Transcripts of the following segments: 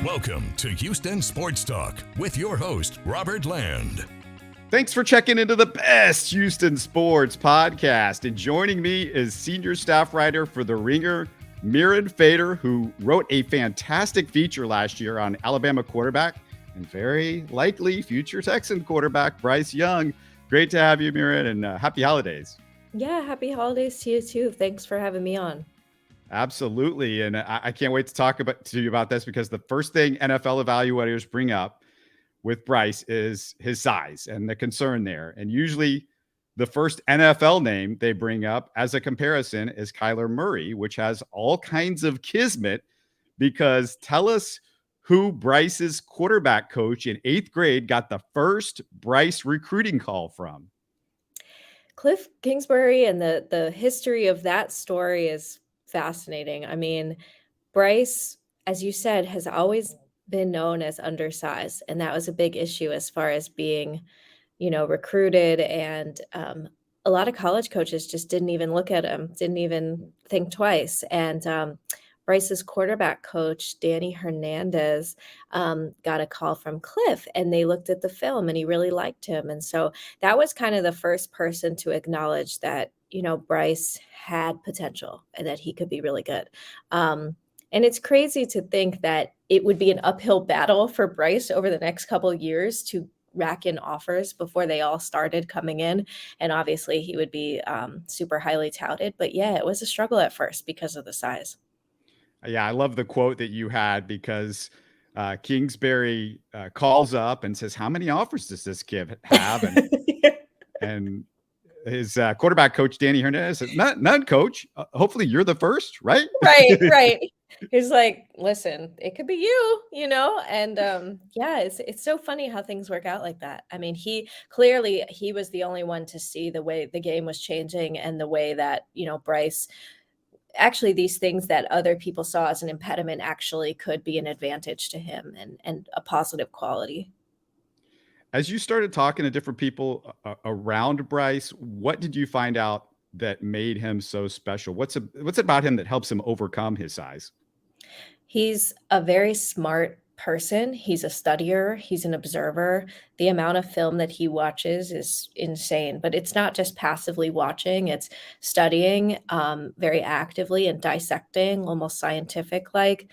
Welcome to Houston Sports Talk with your host, Robert Land. Thanks for checking into the best Houston sports podcast. And joining me is senior staff writer for The Ringer, Mirin Fader, who wrote a fantastic feature last year on Alabama quarterback and very likely future Texan quarterback Bryce Young. Great to have you, Mirin, and happy holidays. Yeah, happy holidays to you too. Thanks for having me on. Absolutely. And I can't wait to talk to you about this because the first thing NFL evaluators bring up with Bryce is his size and the concern there. And usually the first NFL name they bring up as a comparison is Kyler Murray, which has all kinds of kismet because tell us who Bryce's quarterback coach in 8th grade got the first Bryce recruiting call from. Cliff Kingsbury, and the history of that story is fascinating. I mean, Bryce, as you said, has always been known as undersized, and that was a big issue as far as being, recruited. And a lot of college coaches just didn't even look at him, didn't even think twice. And Bryce's quarterback coach, Danny Hernandez, got a call from Cliff, and they looked at the film and he really liked him. And so that was kind of the first person to acknowledge that, Bryce had potential and that he could be really good. And it's crazy to think that it would be an uphill battle for Bryce over the next couple of years to rack in offers before they all started coming in. And obviously he would be super highly touted. But yeah, it was a struggle at first because of the size. Yeah, I love the quote that you had because Kingsbury calls up and says, how many offers does this kid have? And, and his quarterback coach, Danny Hernandez, says, none, coach. Hopefully you're the first, right? Right. He's like, listen, it could be you, And yeah, it's so funny how things work out like that. I mean, he was the only one to see the way the game was changing and the way that, Bryce actually these things that other people saw as an impediment actually could be an advantage to him and a positive quality. As you started talking to different people around Bryce, what did you find out that made him so special? What's about him that helps him overcome his size? He's a very smart person. He's a studier. He's an observer. The amount of film that he watches is insane, but it's not just passively watching. It's studying very actively and dissecting, almost scientific-like.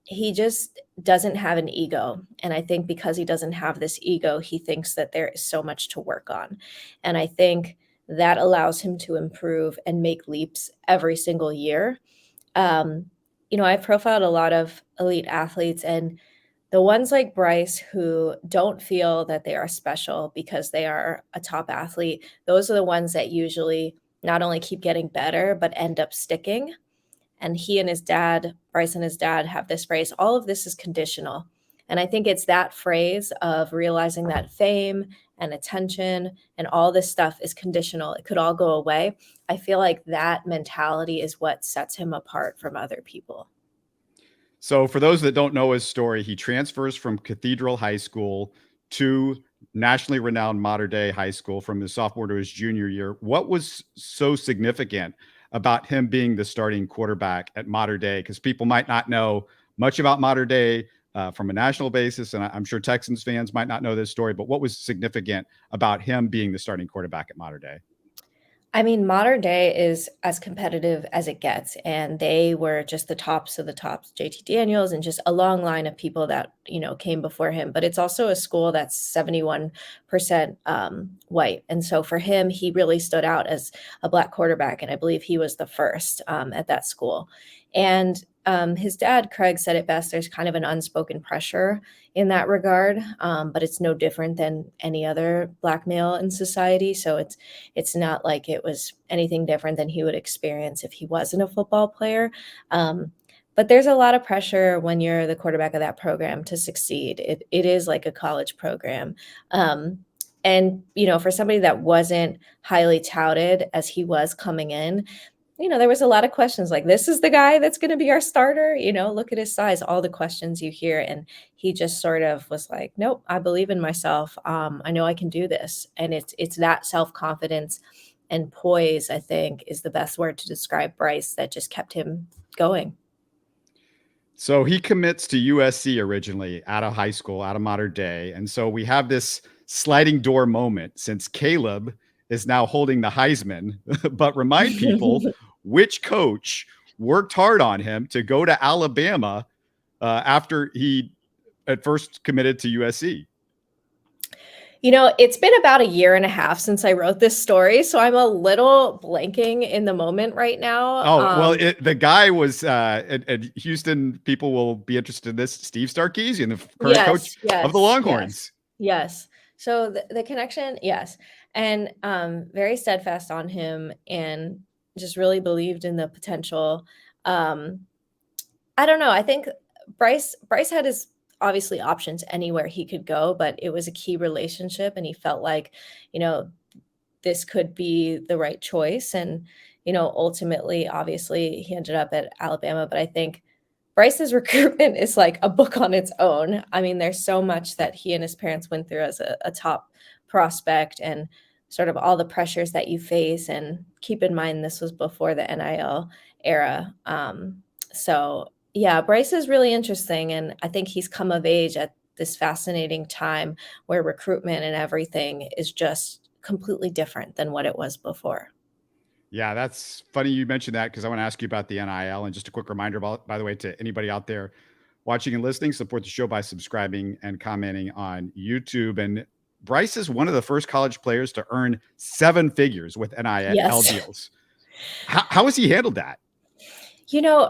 He just doesn't have an ego. And I think because he doesn't have this ego, he thinks that there is so much to work on. And I think that allows him to improve and make leaps every single year. I've profiled a lot of elite athletes, and the ones like Bryce who don't feel that they are special because they are a top athlete, those are the ones that usually not only keep getting better, but end up sticking. And Bryce and his dad have this phrase, all of this is conditional. And I think it's that phrase of realizing that fame and attention and all this stuff is conditional. It could all go away. I feel like that mentality is what sets him apart from other people. So for those that don't know his story, he transfers from Cathedral High School to nationally renowned Mater Dei High School from his sophomore to his junior year. What was so significant about him being the starting quarterback at Mater Dei? Because people might not know much about Mater Dei from a national basis, and I'm sure Texans fans might not know this story, but what was significant about him being the starting quarterback at Mater Dei? I mean, Mater Dei is as competitive as it gets, and they were just the tops of the tops, JT Daniels and just a long line of people that, came before him. But it's also a school that's 71% white. And so for him, he really stood out as a Black quarterback, and I believe he was the first at that school. And his dad, Craig, said it best. There's kind of an unspoken pressure in that regard, but it's no different than any other Black male in society. So it's not like it was anything different than he would experience if he wasn't a football player. But there's a lot of pressure when you're the quarterback of that program to succeed. It is like a college program. And, for somebody that wasn't highly touted as he was coming in, there was a lot of questions like, this is the guy that's going to be our starter. Look at his size, all the questions you hear. And he just sort of was like, nope, I believe in myself. I know I can do this. And it's that self-confidence and poise, I think, is the best word to describe Bryce that just kept him going. So he commits to USC originally out of high school, out of modern day. And so we have this sliding door moment since Caleb is now holding the Heisman, but remind people which coach worked hard on him to go to Alabama after he at first committed to USC. It's been about a year and a half since I wrote this story, so I'm a little blanking in the moment right now. Oh, well, the guy was at Houston. People will be interested in this. Steve Sarkisian, the current coach of the Longhorns. Yes. So the connection, yes. And very steadfast on him and just really believed in the potential. I don't know. I think Bryce had his obviously options anywhere he could go, but it was a key relationship and he felt like, this could be the right choice. And, ultimately, obviously he ended up at Alabama, but I think Bryce's recruitment is like a book on its own. I mean, there's so much that he and his parents went through as a top prospect and sort of all the pressures that you face. And keep in mind, this was before the NIL era. So yeah, Bryce is really interesting. And I think he's come of age at this fascinating time where recruitment and everything is just completely different than what it was before. Yeah, that's funny you mentioned that because I want to ask you about the NIL. And just a quick reminder, by the way, to anybody out there watching and listening, support the show by subscribing and commenting on YouTube. And Bryce is one of the first college players to earn 7 figures with NIL deals. How has he handled that?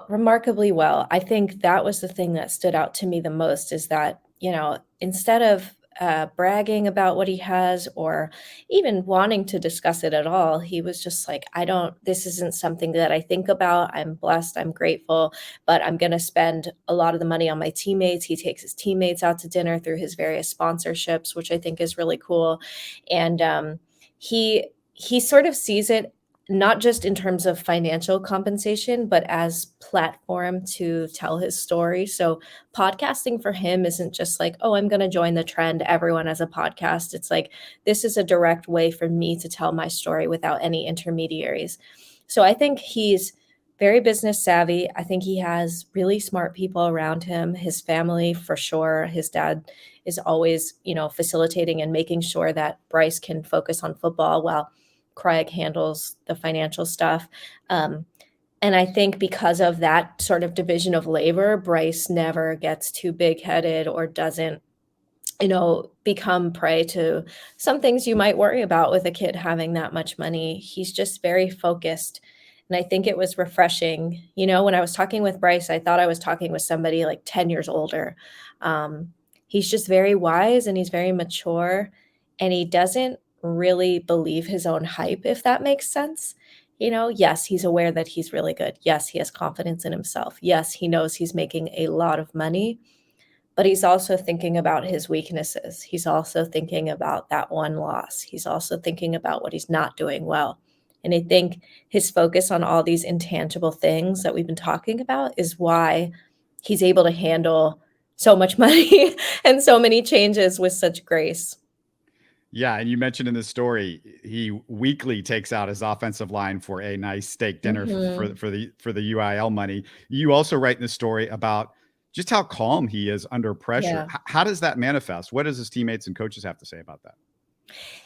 Remarkably well. I think that was the thing that stood out to me the most is that, instead of bragging about what he has or even wanting to discuss it at all, he was just like, this isn't something that I think about. I'm blessed. I'm grateful, but I'm going to spend a lot of the money on my teammates. He takes his teammates out to dinner through his various sponsorships, which I think is really cool. And he sort of sees it not just in terms of financial compensation, but as platform to tell his story. So podcasting for him isn't just like, oh, I'm going to join the trend. Everyone has a podcast. It's like, this is a direct way for me to tell my story without any intermediaries. So I think he's very business savvy. I think he has really smart people around him, his family for sure. His dad is always, facilitating and making sure that Bryce can focus on football while Craig handles the financial stuff. And I think because of that sort of division of labor, Bryce never gets too big-headed or doesn't, become prey to some things you might worry about with a kid having that much money. He's just very focused. And I think it was refreshing. When I was talking with Bryce, I thought I was talking with somebody like 10 years older. He's just very wise and he's very mature and he doesn't really believe his own hype, if that makes sense. Yes, he's aware that he's really good. Yes, he has confidence in himself. Yes, he knows he's making a lot of money, but he's also thinking about his weaknesses. He's also thinking about that one loss. He's also thinking about what he's not doing well. And I think his focus on all these intangible things that we've been talking about is why he's able to handle so much money and so many changes with such grace. Yeah, and you mentioned in the story he weekly takes out his offensive line for a nice steak dinner for the UIL money. You also write in the story about just how calm he is under pressure. Yeah. How does that manifest? What does his teammates and coaches have to say about that?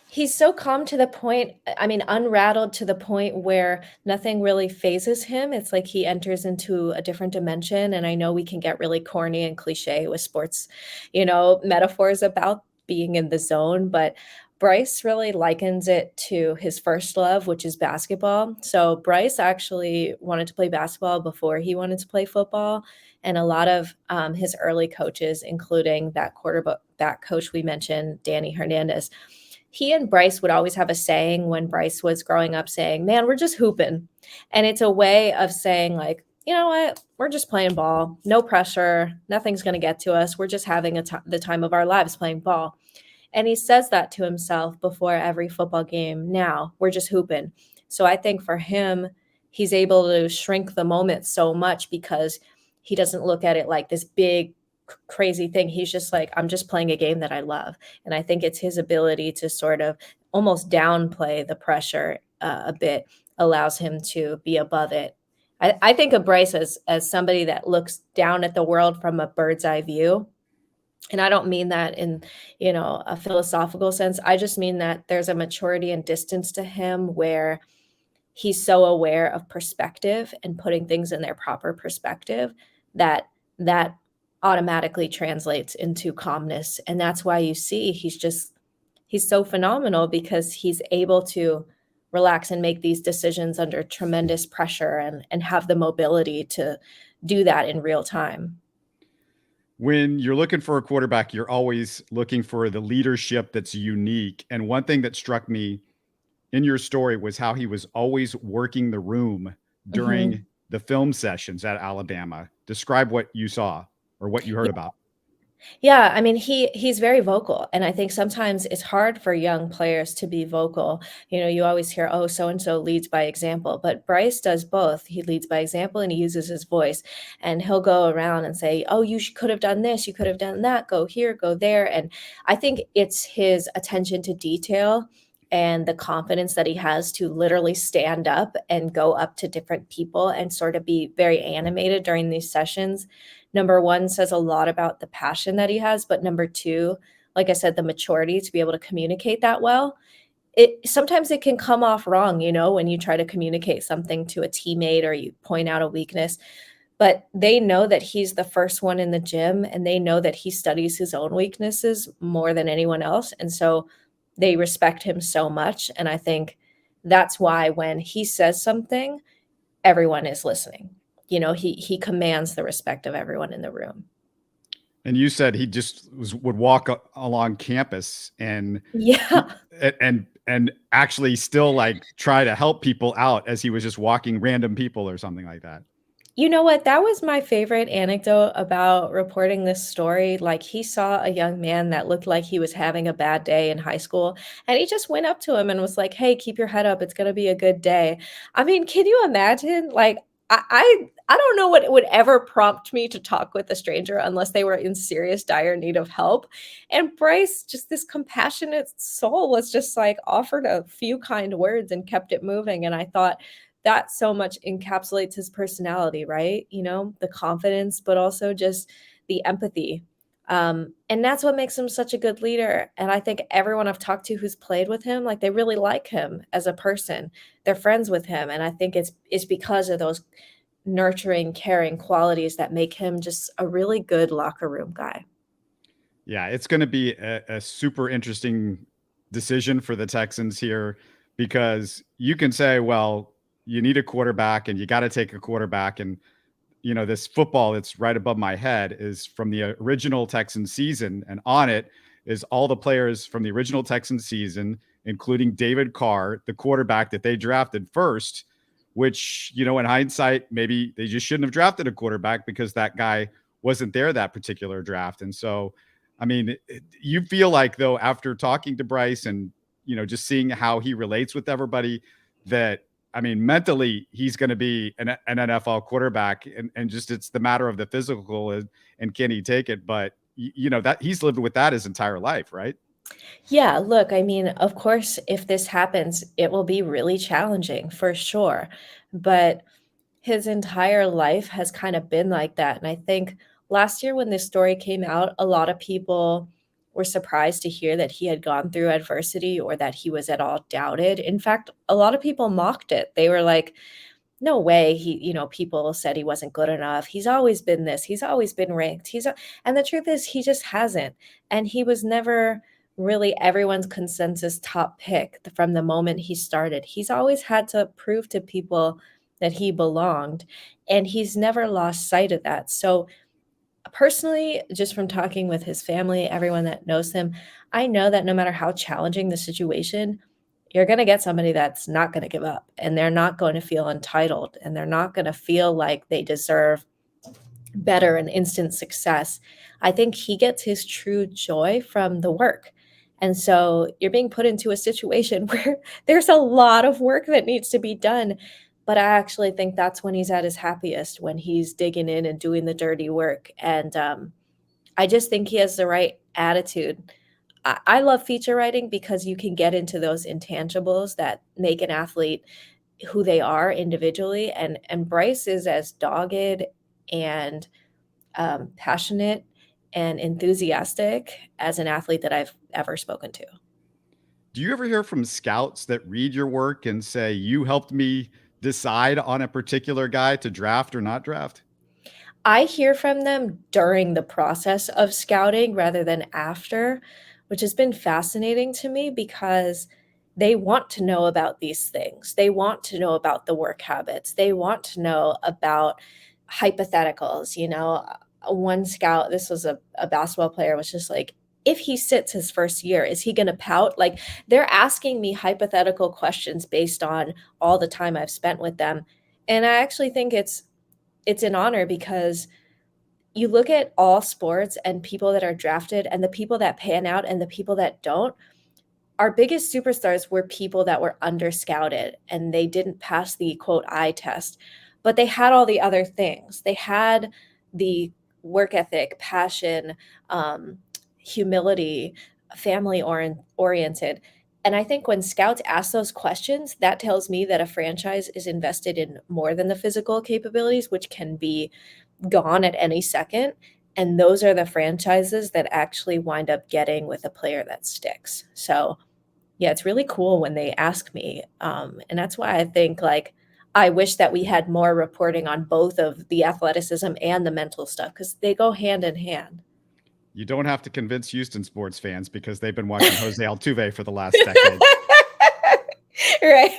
He's so calm to the point, unrattled to the point where nothing really phases him. It's like he enters into a different dimension. And I know we can get really corny and cliche with sports, metaphors about being in the zone, but Bryce really likens it to his first love, which is basketball. So Bryce actually wanted to play basketball before he wanted to play football. And a lot of his early coaches, including that quarterback coach we mentioned, Danny Hernandez, he and Bryce would always have a saying when Bryce was growing up saying, man, we're just hooping. And it's a way of saying like, you know what, we're just playing ball, no pressure, nothing's going to get to us. We're just having the time of our lives playing ball. And he says that to himself before every football game. Now we're just hooping. So I think for him, he's able to shrink the moment so much because he doesn't look at it like this big, crazy thing. He's just like, I'm just playing a game that I love. And I think it's his ability to sort of almost downplay the pressure a bit allows him to be above it I think of Bryce as somebody that looks down at the world from a bird's eye view. And I don't mean that in, a philosophical sense. I just mean that there's a maturity and distance to him where he's so aware of perspective and putting things in their proper perspective that that automatically translates into calmness. And that's why you see he's so phenomenal, because he's able to relax and make these decisions under tremendous pressure and have the mobility to do that in real time. When you're looking for a quarterback, you're always looking for the leadership that's unique. And one thing that struck me in your story was how he was always working the room Mhm. during the film sessions at Alabama. Describe what you saw or what you heard about. Yeah, I mean, he's very vocal, and I think sometimes it's hard for young players to be vocal. You always hear, "Oh, so and so leads by example," but Bryce does both. He leads by example, and he uses his voice, and he'll go around and say, "Oh, could have done this, you could have done that. Go here, go there." And I think it's his attention to detail and the confidence that he has to literally stand up and go up to different people and sort of be very animated during these sessions. Number 1 says a lot about the passion that he has, but number 2, like I said, the maturity to be able to communicate that well. Sometimes it can come off wrong, when you try to communicate something to a teammate or you point out a weakness, but they know that he's the first one in the gym, and they know that he studies his own weaknesses more than anyone else, and so they respect him so much, and I think that's why when he says something, everyone is listening. He commands the respect of everyone in the room. And you said he just would walk along campus and Yeah. actually still like try to help people out as he was just walking random people or something like that. You know what? That was my favorite anecdote about reporting this story. Like, he saw a young man that looked like he was having a bad day in high school, and he just went up to him and was like, "Hey, keep your head up. It's gonna be a good day." I mean, can you imagine? Like, I don't know what would ever prompt me to talk with a stranger unless they were in serious, dire need of help. And Bryce, just this compassionate soul, was just like offered a few kind words and kept it moving. And I thought, that so much encapsulates his personality, right? The confidence, but also just the empathy. And that's what makes him such a good leader. And I think everyone I've talked to who's played with him, like, they really like him as a person. They're friends with him. And I think it's because of those nurturing, caring qualities that make him just a really good locker room guy. Yeah, it's going to be a super interesting decision for the Texans here, because you can say, well, you need a quarterback and you got to take a quarterback. And, this football that's right above my head is from the original Texans season. And on it is all the players from the original Texans season, including David Carr, the quarterback that they drafted first, which, in hindsight, maybe they just shouldn't have drafted a quarterback because that guy wasn't there that particular draft. And so, I mean, you feel like, though, after talking to Bryce and, just seeing how he relates with everybody, that, I mean, mentally, he's going to be an NFL quarterback, and just it's the matter of the physical and can he take it? But, that he's lived with that his entire life, right? Yeah, look, I mean, of course, if this happens, it will be really challenging for sure. But his entire life has kind of been like that. And I think last year when this story came out, a lot of people were surprised to hear that he had gone through adversity or that he was at all doubted. In fact, a lot of people mocked it. They were like, "No way, people said he wasn't good enough. He's always been this. He's always been ranked." And the truth is he just hasn't. And he was never really everyone's consensus top pick from the moment he started. He's always had to prove to people that he belonged, and he's never lost sight of that. So, personally, just from talking with his family, everyone that knows him, I know that no matter how challenging the situation, you're gonna get somebody that's not gonna give up, and they're not going to feel entitled, and they're not gonna feel like they deserve better and instant success. I think he gets his true joy from the work. And so you're being put into a situation where there's a lot of work that needs to be done. But I actually think that's when he's at his happiest, when he's digging in and doing the dirty work. And I just think he has the right attitude. I love feature writing because you can get into those intangibles that make an athlete who they are individually. And Bryce is as dogged and passionate and enthusiastic as an athlete that I've ever spoken to. Do you ever hear from scouts that read your work and say, you helped me decide on a particular guy to draft or not draft? I hear from them during the process of scouting rather than after, which has been fascinating to me because they want to know about these things. They want to know about the work habits. They want to know about hypotheticals. One scout, this was a basketball player, was just like, if he sits his first year, is he going to pout? Like, they're asking me hypothetical questions based on all the time I've spent with them. And I actually think it's an honor because you look at all sports and people that are drafted and the people that pan out and the people that don't. Our biggest superstars were people that were under scouted and they didn't pass the quote eye test, but they had all the other things. They had the work ethic, passion, humility, family oriented. And I think when scouts ask those questions, that tells me that a franchise is invested in more than the physical capabilities, which can be gone at any second. And those are the franchises that actually wind up getting with a player that sticks. So, yeah, it's really cool when they ask me. And that's why I think like I wish that we had more reporting on both of the athleticism and the mental stuff because they go hand in hand. You don't have to convince Houston sports fans because they've been watching Jose Altuve for the last decade. Right.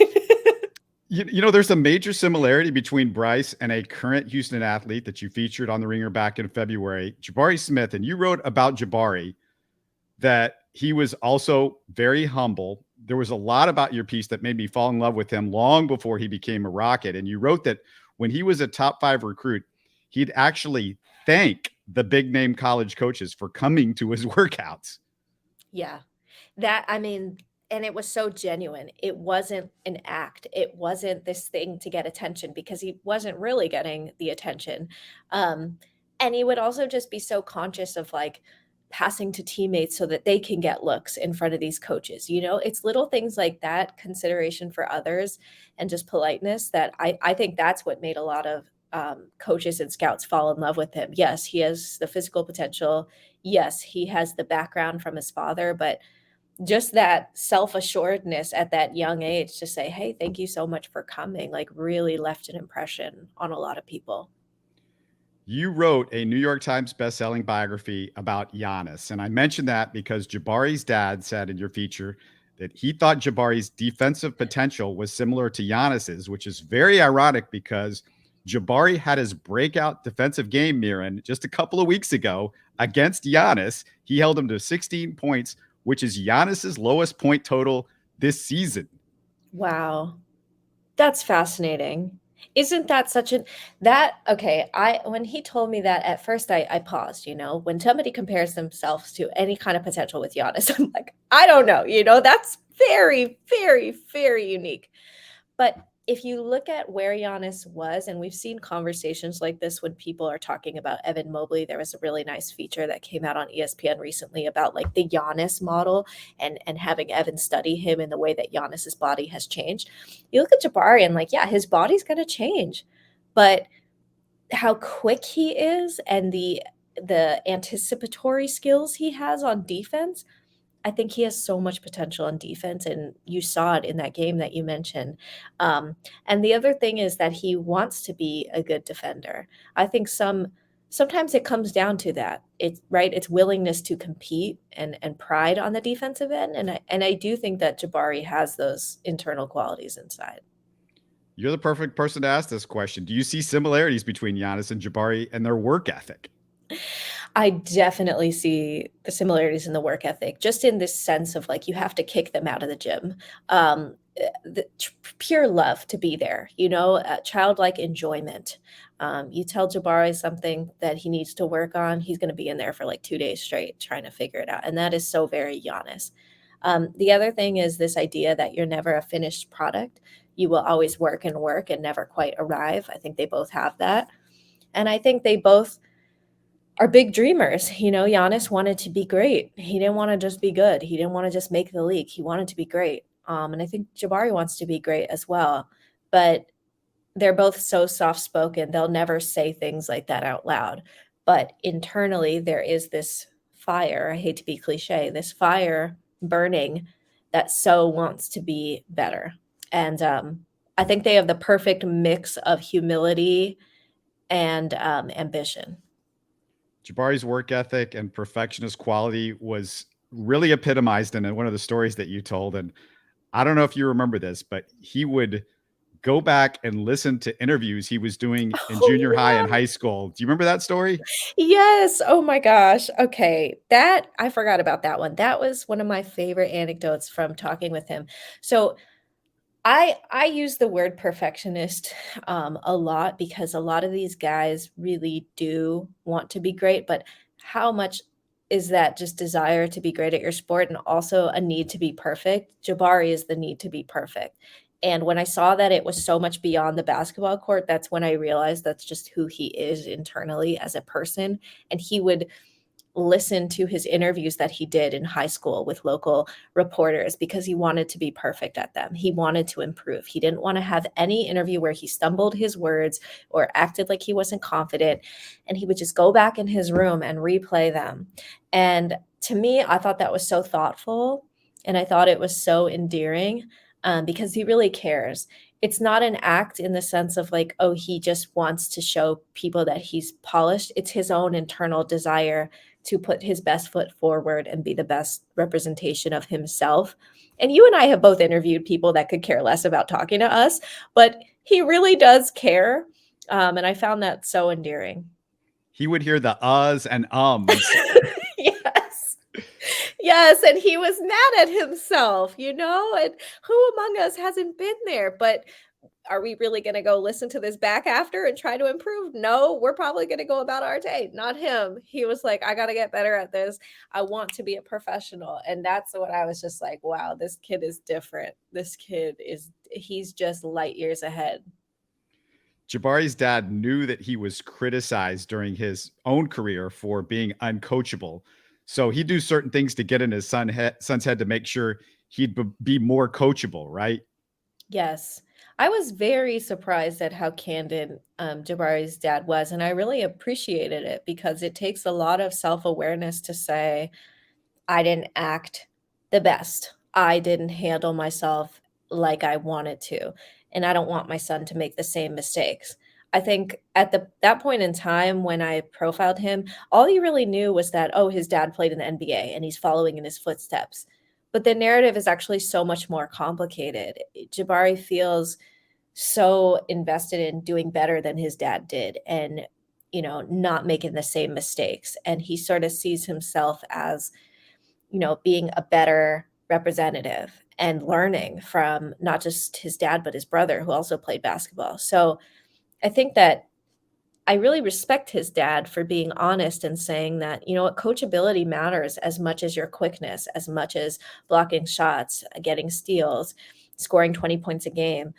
There's a major similarity between Bryce and a current Houston athlete that you featured on The Ringer back in February, Jabari Smith. And you wrote about Jabari that he was also very humble. There was a lot about your piece that made me fall in love with him long before he became a Rocket. And you wrote that when he was a top 5 recruit, he'd actually thank the big name college coaches for coming to his workouts. Yeah. And it was so genuine. It wasn't an act. It wasn't this thing to get attention because he wasn't really getting the attention. And he would also just be so conscious of like passing to teammates so that they can get looks in front of these coaches. It's little things like that, consideration for others and just politeness that I think that's what made a lot of coaches and scouts fall in love with him. Yes, he has the physical potential. Yes, he has the background from his father, but just that self-assuredness at that young age to say, hey, thank you so much for coming, like really left an impression on a lot of people. You wrote a New York Times bestselling biography about Giannis. And I mentioned that because Jabari's dad said in your feature that he thought Jabari's defensive potential was similar to Giannis's, which is very ironic because Jabari had his breakout defensive game, Mirin, just a couple of weeks ago against Giannis. He held him to 16 points, which is Giannis's lowest point total this season. Wow. That's fascinating. Isn't that when he told me that at first I paused, when somebody compares themselves to any kind of potential with Giannis, I'm like, I don't know, that's very, very, very unique. But if you look at where Giannis was, and we've seen conversations like this when people are talking about Evan Mobley, there was a really nice feature that came out on ESPN recently about like the Giannis model and having Evan study him in the way that Giannis's body has changed. You look at Jabari and like, yeah, his body's going to change, but how quick he is and the anticipatory skills he has on defense, I think he has so much potential on defense, and you saw it in that game that you mentioned. And the other thing is that he wants to be a good defender. I think sometimes it comes down to that. It's willingness to compete and pride on the defensive end, and I do think that Jabari has those internal qualities inside. You're the perfect person to ask this question. Do you see similarities between Giannis and Jabari and their work ethic? I definitely see the similarities in the work ethic, just in this sense of like you have to kick them out of the gym. The pure love to be there, childlike enjoyment. You tell Jabari something that he needs to work on, he's going to be in there for like 2 days straight trying to figure it out. And that is so very Giannis. The other thing is this idea that you're never a finished product. You will always work and never quite arrive. I think they both have that. And I think they both are big dreamers. Giannis wanted to be great. He didn't want to just be good. He didn't want to just make the league. He wanted to be great. And I think Jabari wants to be great as well. but they're both so soft-spoken, they'll never say things like that out loud. But internally, there is this fire, I hate to be cliche, this fire burning that so wants to be better. And I think they have the perfect mix of humility and ambition. Jabari's work ethic and perfectionist quality was really epitomized in one of the stories that you told. And I don't know if you remember this, but he would go back and listen to interviews he was doing in junior high and Oh, high school. Do you remember that story? yes. Oh my gosh. Okay. That I forgot about that one. That was one of my favorite anecdotes from talking with him. So I use the word perfectionist a lot because a lot of these guys really do want to be great, but how much is that just desire to be great at your sport and also a need to be perfect? Jabari is the need to be perfect. And when I saw that it was so much beyond the basketball court, that's when I realized that's just who he is internally as a person. And he would listen to his interviews that he did in high school with local reporters because he wanted to be perfect at them. He wanted to improve. He didn't want to have any interview where he stumbled his words or acted like he wasn't confident. And he would just go back in his room and replay them. And to me, I thought that was so thoughtful. And I thought it was so endearing because he really cares. It's not an act in the sense of like, oh, he just wants to show people that he's polished. It's his own internal desire to put his best foot forward and be the best representation of himself. And you and I have both interviewed people that could care less about talking to us, but he really does care. And I found that so endearing. He would hear the uhs and ums. Yes. Yes. And he was mad at himself, and who among us hasn't been there? But are we really going to go listen to this back after and try to improve? No, we're probably going to go about our day. Not him. He was like, I got to get better at this. I want to be a professional. And that's what I was just like, wow, this kid is different. He's just light years ahead. Jabari's dad knew that he was criticized during his own career for being uncoachable. So he'd do certain things to get in his son's head to make sure he'd be more coachable, right? Yes. I was very surprised at how candid Jabari's dad was. And I really appreciated it because it takes a lot of self awareness to say, I didn't act the best. I didn't handle myself like I wanted to. And I don't want my son to make the same mistakes. I think at that point in time when I profiled him, all he really knew was that, oh, his dad played in the NBA and he's following in his footsteps. But the narrative is actually so much more complicated. Jabari feels so invested in doing better than his dad did and, not making the same mistakes. And he sort of sees himself as, being a better representative and learning from not just his dad, but his brother who also played basketball. So I think that I really respect his dad for being honest and saying that, coachability matters as much as your quickness, as much as blocking shots, getting steals, scoring 20 points a game.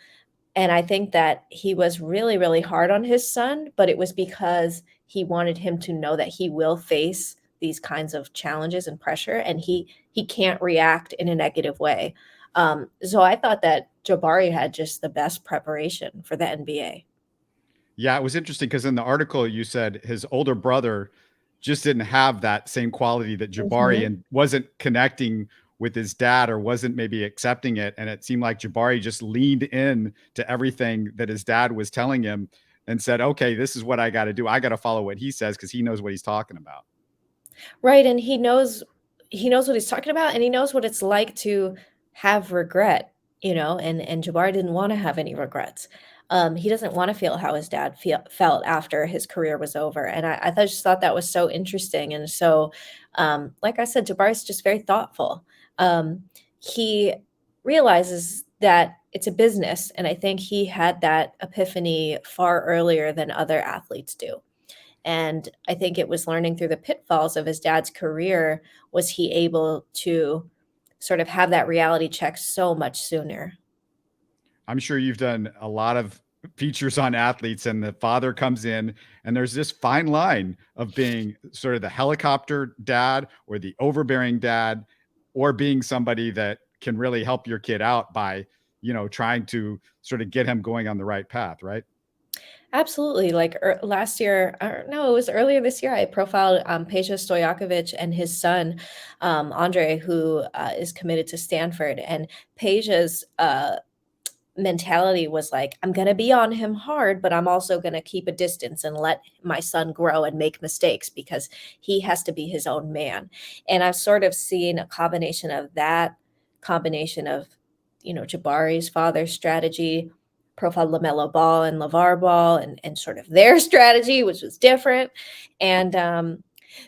And I think that he was really, really hard on his son, but it was because he wanted him to know that he will face these kinds of challenges and pressure, and he can't react in a negative way. So I thought that Jabari had just the best preparation for the NBA. Yeah, it was interesting because in the article you said his older brother just didn't have that same quality that Jabari and wasn't connecting with his dad or wasn't maybe accepting it. And it seemed like Jabari just leaned in to everything that his dad was telling him and said, okay, this is what I got to do. I got to follow what he says because he knows what he's talking about. Right, and he knows what he's talking about, and he knows what it's like to have regret, and Jabari didn't wanna have any regrets. He doesn't wanna feel how his dad felt after his career was over, and just thought that was so interesting, and so, like I said, Jabari's just very thoughtful. He realizes that it's a business, and I think he had that epiphany far earlier than other athletes do. And I think it was learning through the pitfalls of his dad's career was he able to sort of have that reality check so much sooner. I'm sure you've done a lot of features on athletes, and the father comes in, and there's this fine line of being sort of the helicopter dad or the overbearing dad, or being somebody that can really help your kid out by, trying to sort of get him going on the right path, right? Absolutely. Like last year, or no, it was earlier this year, I profiled Peja Stojakovic and his son, Andre, who is committed to Stanford. And Peja's mentality was like, I'm going to be on him hard, but I'm also going to keep a distance and let my son grow and make mistakes because he has to be his own man. And I've sort of seen a combination of that, combination of, Jabari's father's strategy, profile LaMelo Ball and LeVar Ball, and sort of their strategy, which was different. And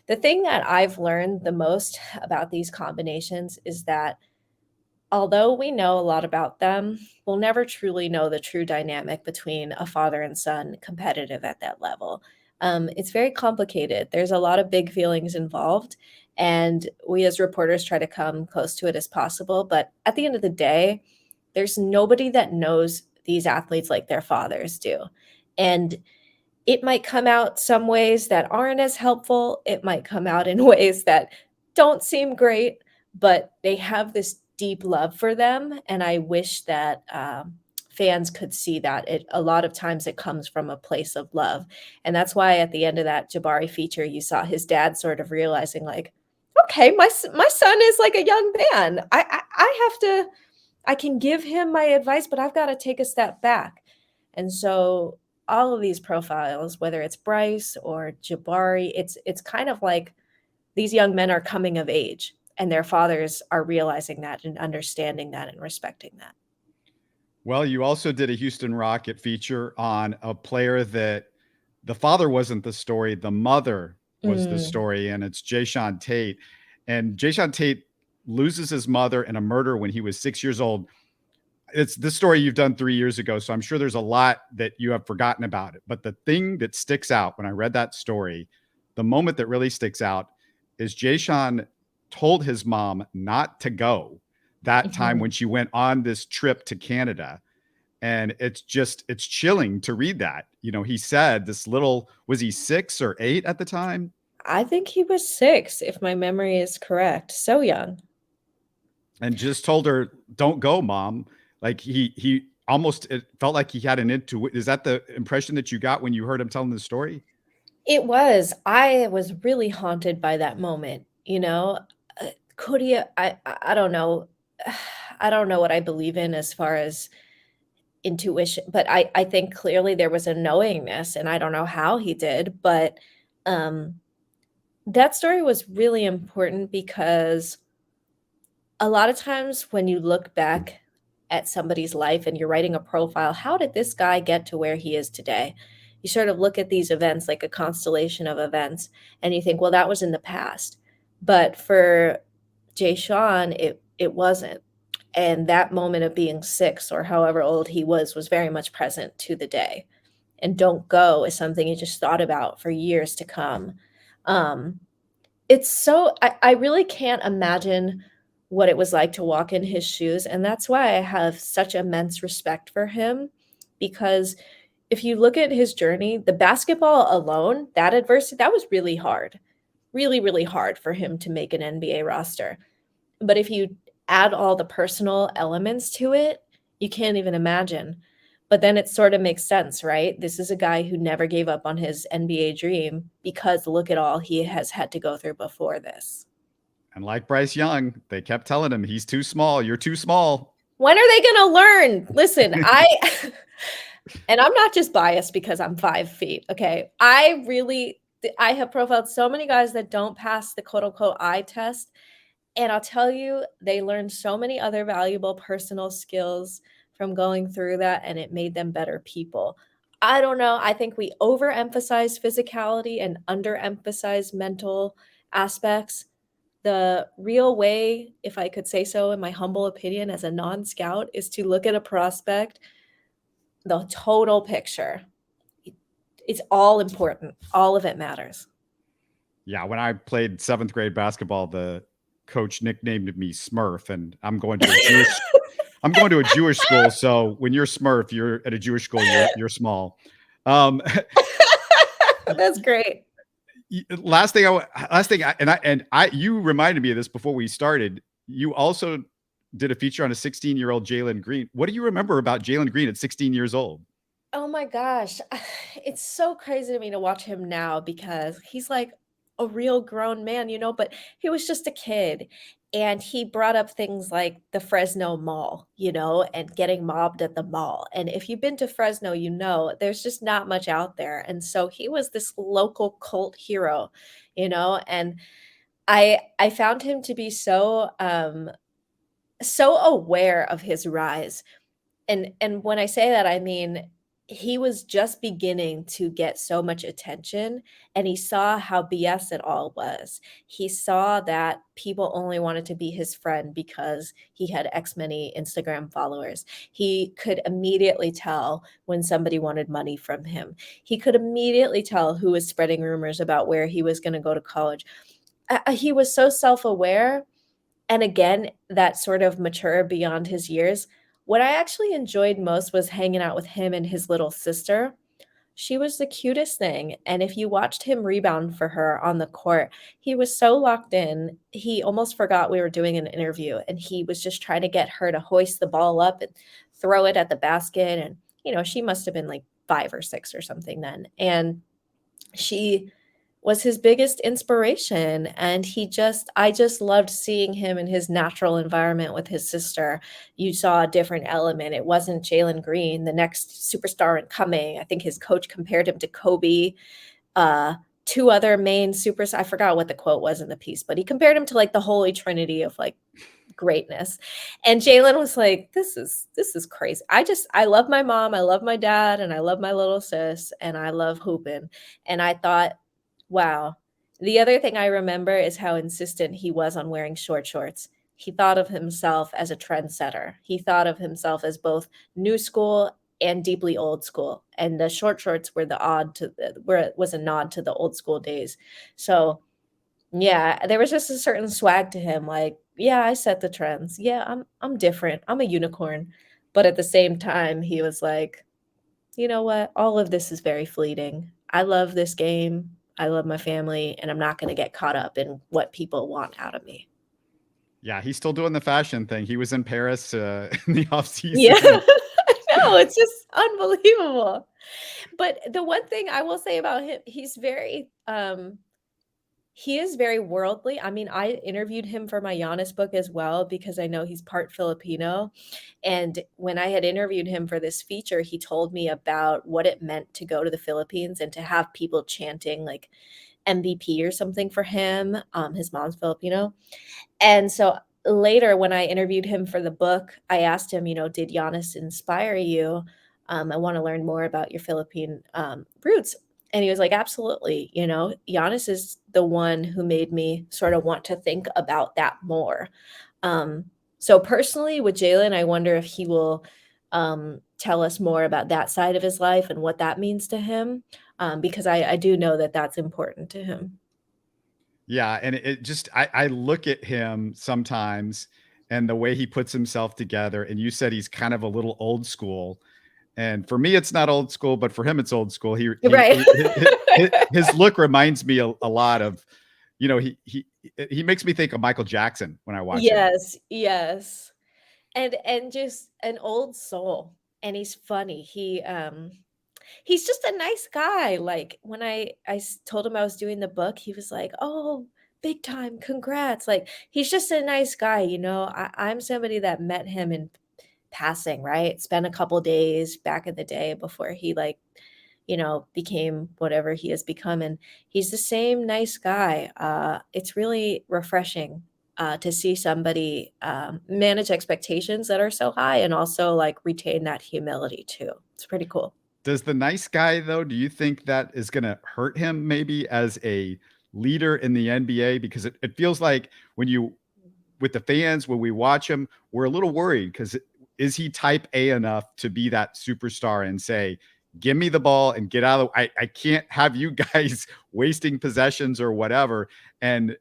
the thing that I've learned the most about these combinations is that although we know a lot about them, we'll never truly know the true dynamic between a father and son competitive at that level. It's very complicated. There's a lot of big feelings involved, and we as reporters try to come close to it as possible. But at the end of the day, there's nobody that knows these athletes like their fathers do. And it might come out some ways that aren't as helpful. It might come out in ways that don't seem great, but they have this deep love for them. And I wish that fans could see that. A lot of times it comes from a place of love. And that's why at the end of that Jabari feature, you saw his dad sort of realizing like, okay, my son is like a young man. I can give him my advice, but I've got to take a step back. And so all of these profiles, whether it's Bryce or Jabari, it's kind of like these young men are coming of age and their fathers are realizing that and understanding that and respecting that. Well, you also did a Houston Rocket feature on a player that the father wasn't the story, the mother was the story, and it's Jae'Sean Tate. And Jae'Sean Tate loses his mother in a murder when he was 6 years old. It's the story you've done 3 years ago, so I'm sure there's a lot that you have forgotten about it. But the thing that sticks out when I read that story, the moment that really sticks out is Jae'Sean told his mom not to go that time when she went on this trip to Canada. And it's chilling to read that. He said was he 6 or 8 at the time? I think he was 6, if my memory is correct. So young. And just told her, don't go, mom. Like he almost, it felt like he had an intuition. Is that the impression that you got when you heard him telling the story? It was. I was really haunted by that moment. Could he? I don't know. I don't know what I believe in as far as intuition, but I think clearly there was a knowingness, and I don't know how he did, but that story was really important because a lot of times when you look back at somebody's life and you're writing a profile, how did this guy get to where he is today? You sort of look at these events like a constellation of events and you think, well, that was in the past. But for Jae'Sean, it wasn't. And that moment of being 6 or however old he was very much present to the day. And don't go is something he just thought about for years to come. It's so, I really can't imagine what it was like to walk in his shoes. And that's why I have such immense respect for him, because if you look at his journey, the basketball alone, that adversity, that was really hard, really, really hard for him to make an NBA roster. But if you add all the personal elements to it, you can't even imagine. But then it sort of makes sense, right? This is a guy who never gave up on his NBA dream because look at all he has had to go through before this. And like Bryce Young, they kept telling him, he's too small. You're too small. When are they going to learn? Listen, and I'm not just biased because I'm 5 feet. Okay. I have profiled so many guys that don't pass the quote unquote eye test. And I'll tell you, they learned so many other valuable personal skills from going through that, and it made them better people. I don't know. I think we overemphasize physicality and underemphasize mental aspects. The real way, if I could say so, in my humble opinion, as a non-scout, is to look at a prospect, the total picture. It's all important. All of it matters. Yeah. When I played 7th grade basketball, the coach nicknamed me Smurf, and I'm going to a Jewish school. So when you're Smurf, you're at a Jewish school, you're small. That's great. You reminded me of this before we started. You also did a feature on a 16-year-old Jalen Green. What do you remember about Jalen Green at 16 years old? Oh my gosh. It's so crazy to me to watch him now because he's like a real grown man, but he was just a kid. And he brought up things like the Fresno Mall, and getting mobbed at the mall. And if you've been to Fresno, there's just not much out there. And so he was this local cult hero, and I found him to be so aware of his rise. And when I say that, I mean, he was just beginning to get so much attention, and he saw how BS it all was. He saw that people only wanted to be his friend because he had X many Instagram followers. He could immediately tell when somebody wanted money from him. He could immediately tell who was spreading rumors about where he was going to go to college. He was so self-aware, and again, that sort of mature beyond his years. What I actually enjoyed most was hanging out with him and his little sister. She was the cutest thing, and if you watched him rebound for her on the court, he was so locked in, he almost forgot we were doing an interview, and he was just trying to get her to hoist the ball up and throw it at the basket, and, she must have been, like, 5 or 6 or something then, and she was his biggest inspiration, and I just loved seeing him in his natural environment with his sister. You saw a different element. It wasn't Jalen Green, the next superstar incoming. I think his coach compared him to Kobe. 2 other main supers, I forgot what the quote was in the piece, but he compared him to, like, the holy trinity of, like, greatness. And Jalen was like, this is crazy. I love my mom, I love my dad, and I love my little sis, and I love hooping. And I thought, wow. The other thing I remember is how insistent he was on wearing short shorts. He thought of himself as a trendsetter. He thought of himself as both new school and deeply old school. And the short shorts were where it was a nod to the old school days. So yeah, there was just a certain swag to him. Like, yeah, I set the trends. Yeah, I'm different. I'm a unicorn. But at the same time, he was like, you know what? All of this is very fleeting. I love this game. I love my family, and I'm not going to get caught up in what people want out of me. Yeah, he's still doing the fashion thing. He was in Paris in the off Yeah. season. No, it's just unbelievable. But the one thing I will say about him, he is very worldly. I mean, I interviewed him for my Giannis book as well because I know he's part Filipino. And when I had interviewed him for this feature, he told me about what it meant to go to the Philippines and to have people chanting like MVP or something for him. His mom's Filipino. And so later, when I interviewed him for the book, I asked him, did Giannis inspire you? I want to learn more about your Philippine roots. And he was like, absolutely. Giannis is the one who made me sort of want to think about that more. So personally, with Jalen, I wonder if he will tell us more about that side of his life and what that means to him, because I do know that that's important to him. Yeah, and it just I look at him sometimes and the way he puts himself together, and you said he's kind of a little old school. And for me, it's not old school, but for him, it's old school. Right. His look reminds me a lot of, he makes me think of Michael Jackson when I watch him. Yes. And just an old soul. And he's funny. He's just a nice guy. Like when I told him I was doing the book, he was like, "Oh, big time, congrats." Like he's just a nice guy, I'm somebody that met him in passing, right? Spent a couple days back in the day before he became whatever he has become. And he's the same nice guy. It's really refreshing to see somebody manage expectations that are so high and also like retain that humility too. It's pretty cool. Does the nice guy, though, do you think that is going to hurt him maybe as a leader in the NBA? Because it feels like with the fans, when we watch him, we're a little worried because is he type A enough to be that superstar and say, give me the ball and get out of the, I can't have you guys wasting possessions or whatever. And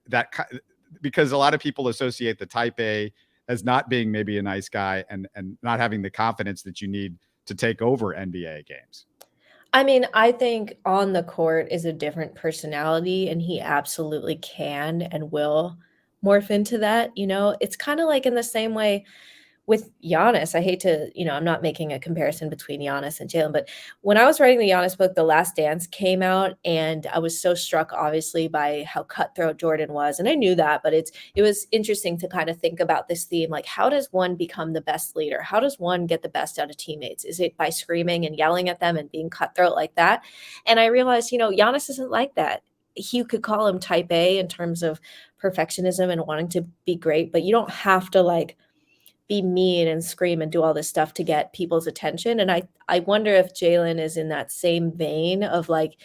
because a lot of people associate the type A as not being maybe a nice guy and not having the confidence that you need to take over NBA games. I mean, I think on the court is a different personality, and he absolutely can and will morph into that, you know? It's kind of like in the same way with Giannis. I hate to, I'm not making a comparison between Giannis and Jalen, but when I was writing the Giannis book, The Last Dance came out, and I was so struck, obviously, by how cutthroat Jordan was. And I knew that, but it was interesting to kind of think about this theme. Like, how does one become the best leader? How does one get the best out of teammates? Is it by screaming and yelling at them and being cutthroat like that? And I realized, Giannis isn't like that. You could call him type A in terms of perfectionism and wanting to be great, but you don't have to like be mean and scream and do all this stuff to get people's attention. And I wonder if Jalen is in that same vein of like,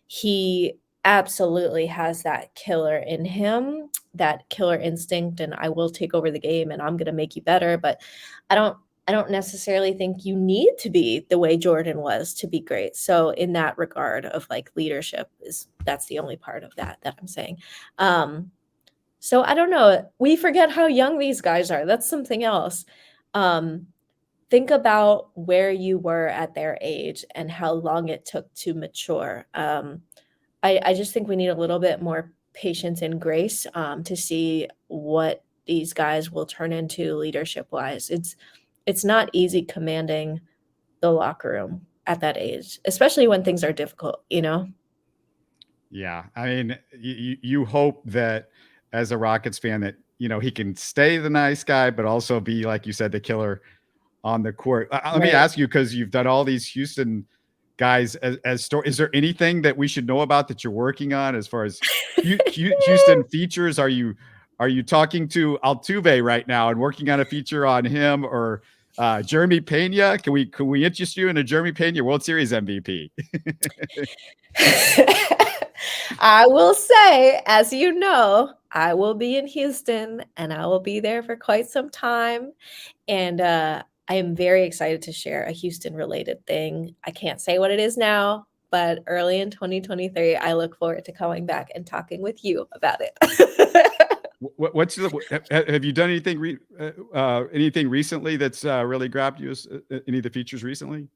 he absolutely has that killer in him, that killer instinct, and I will take over the game and I'm going to make you better. But I don't necessarily think you need to be the way Jordan was to be great. So in that regard of like leadership, that's the only part of that I'm saying. So I don't know. We forget how young these guys are. That's something else. Think about where you were at their age and how long it took to mature. I just think we need a little bit more patience and grace to see what these guys will turn into leadership-wise. It's not easy commanding the locker room at that age, especially when things are difficult, Yeah. I mean, you hope that as a Rockets fan that, he can stay the nice guy, but also be, like you said, the killer on the court. Let me ask you, because you've done all these Houston guys as story. Is there anything that we should know about that you're working on as far as Houston features? Are you talking to Altuve right now and working on a feature on him, or Jeremy Pena? Can we interest you in a Jeremy Pena World Series MVP? I will say, as you know, I will be in Houston and I will be there for quite some time. And I am very excited to share a Houston related thing. I can't say what it is now, but early in 2023, I look forward to coming back and talking with you about it. Have you done anything recently that's really grabbed you? Any of the features recently?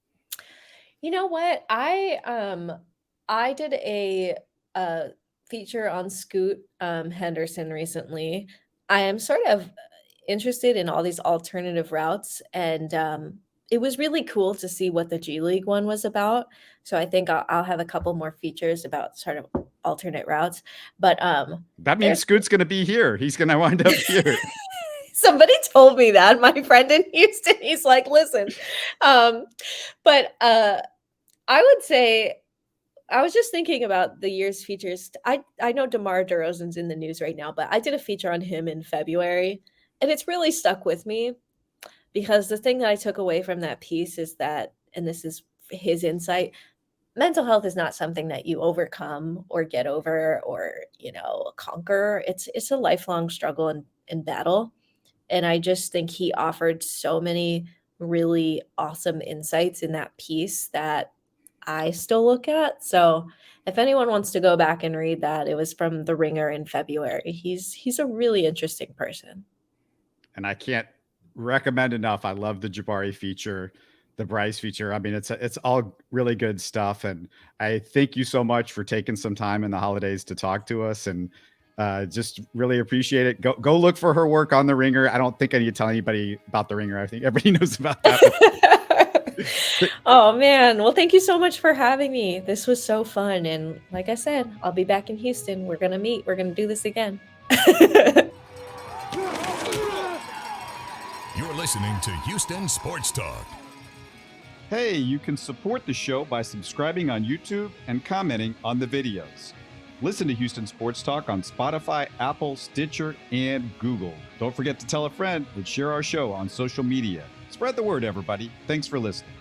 You know what? I did a feature on Scoot Henderson recently. I am sort of interested in all these alternative routes, and it was really cool to see what the G League one was about. So I think I'll have a couple more features about sort of alternate routes. But that means Scoot's going to be here. He's going to wind up here. Somebody told me that. My friend in Houston, he's like, listen. But I would say, I was just thinking about the year's features. I know DeMar DeRozan's in the news right now, but I did a feature on him in February, and it's really stuck with me because the thing that I took away from that piece is that, and this is his insight, mental health is not something that you overcome or get over or, conquer. It's a lifelong struggle and battle. And I just think he offered so many really awesome insights in that piece that I still look at. So if anyone wants to go back and read that, it was from The Ringer in February. He's a really interesting person. And I can't recommend enough. I love the Jabari feature, the Bryce feature. I mean, it's all really good stuff. And I thank you so much for taking some time in the holidays to talk to us, and just really appreciate it. Go look for her work on The Ringer. I don't think I need to tell anybody about The Ringer. I think everybody knows about that. Oh man. Well, thank you so much for having me. This was so fun. And like I said, I'll be back in Houston. We're going to meet. We're going to do this again. You're listening to Houston Sports Talk. Hey, you can support the show by subscribing on YouTube and commenting on the videos. Listen to Houston Sports Talk on Spotify, Apple, Stitcher, and Google. Don't forget to tell a friend and share our show on social media. Spread the word, everybody. Thanks for listening.